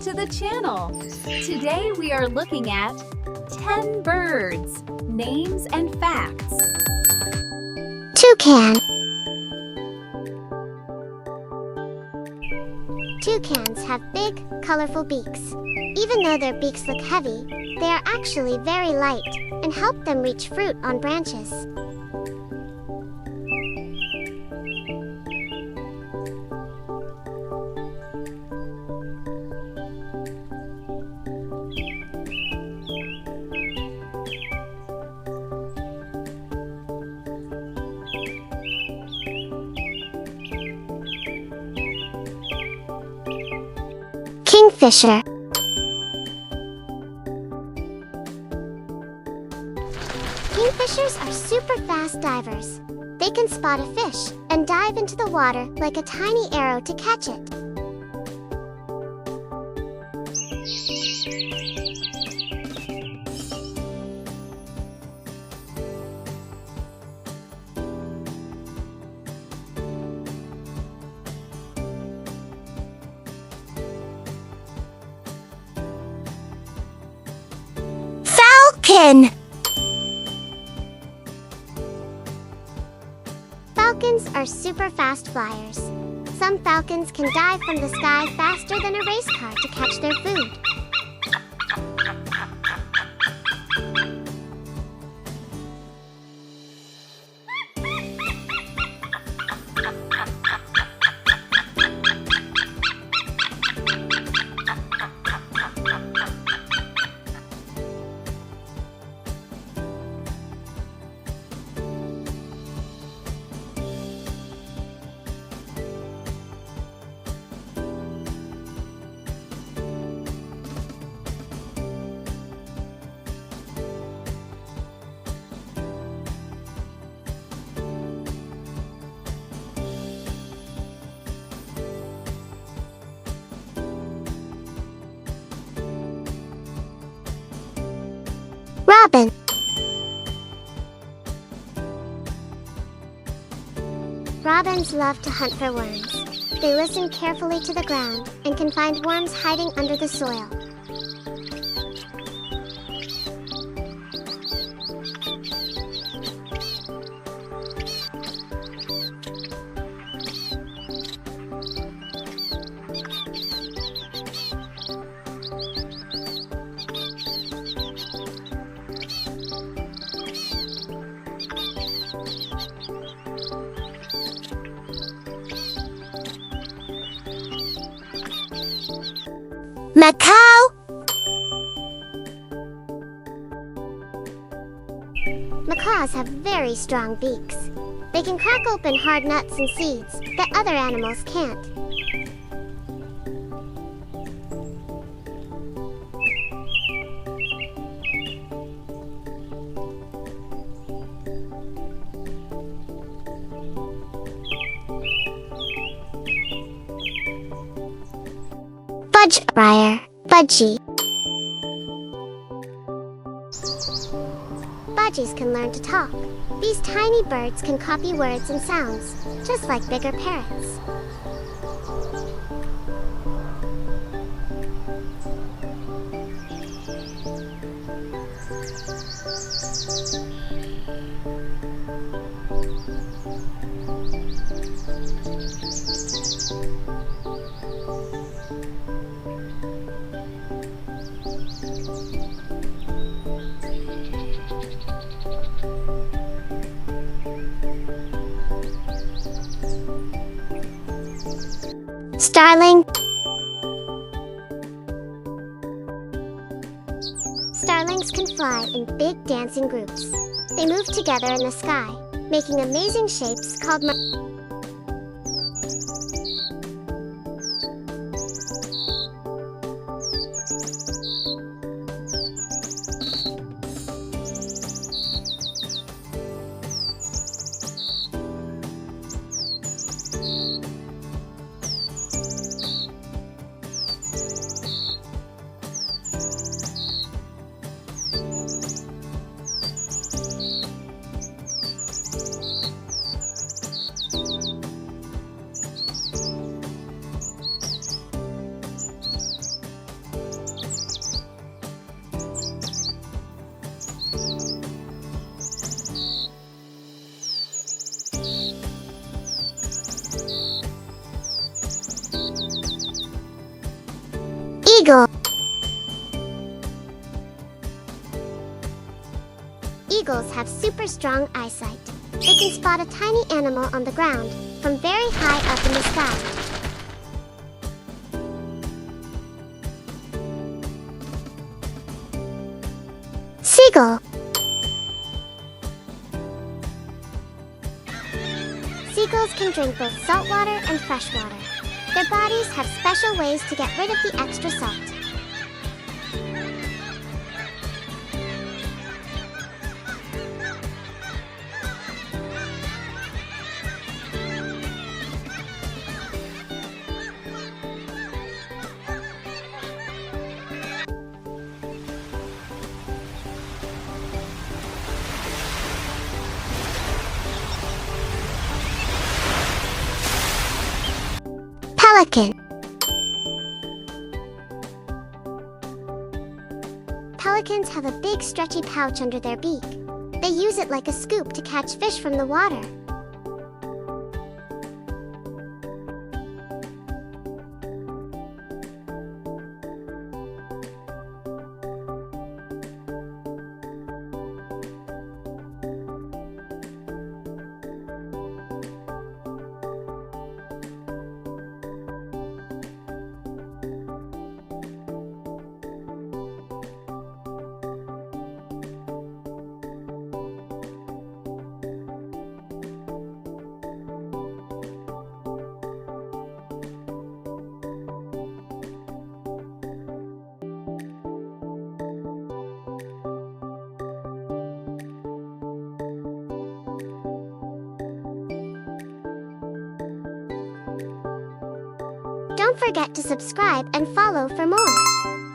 to the channel. Today we are looking at 10 birds, names and facts. Toucan. Toucans have big, colorful beaks. Even though their beaks look heavy, they are actually very light and help them reach fruit on branches. Kingfisher. Kingfishers are super fast divers. They can spot a fish and dive into the water like a tiny arrow to catch it. Falcon. Falcons are super fast flyers. Some falcons can dive from the sky faster than a race car to catch their food. Robin. Robins love to hunt for worms. They listen carefully to the ground and can find worms hiding under the soil. Macaw. Macaws have very strong beaks. They can crack open hard nuts and seeds that other animals can't. Budgie. Budgies can learn to talk. These tiny birds can copy words and sounds, just like bigger parrots. Starling. Starlings can fly in big dancing groups. They move together in the sky, making amazing shapes called Seagulls have super strong eyesight. They can spot a tiny animal on the ground from very high up in the sky. Seagull. Seagulls can drink both saltwater and freshwater. Their bodies have special ways to get rid of the extra salt. Pelican. Pelicans have a big stretchy pouch under their beak. They use it like a scoop to catch fish from the water. Don't forget to subscribe and follow for more.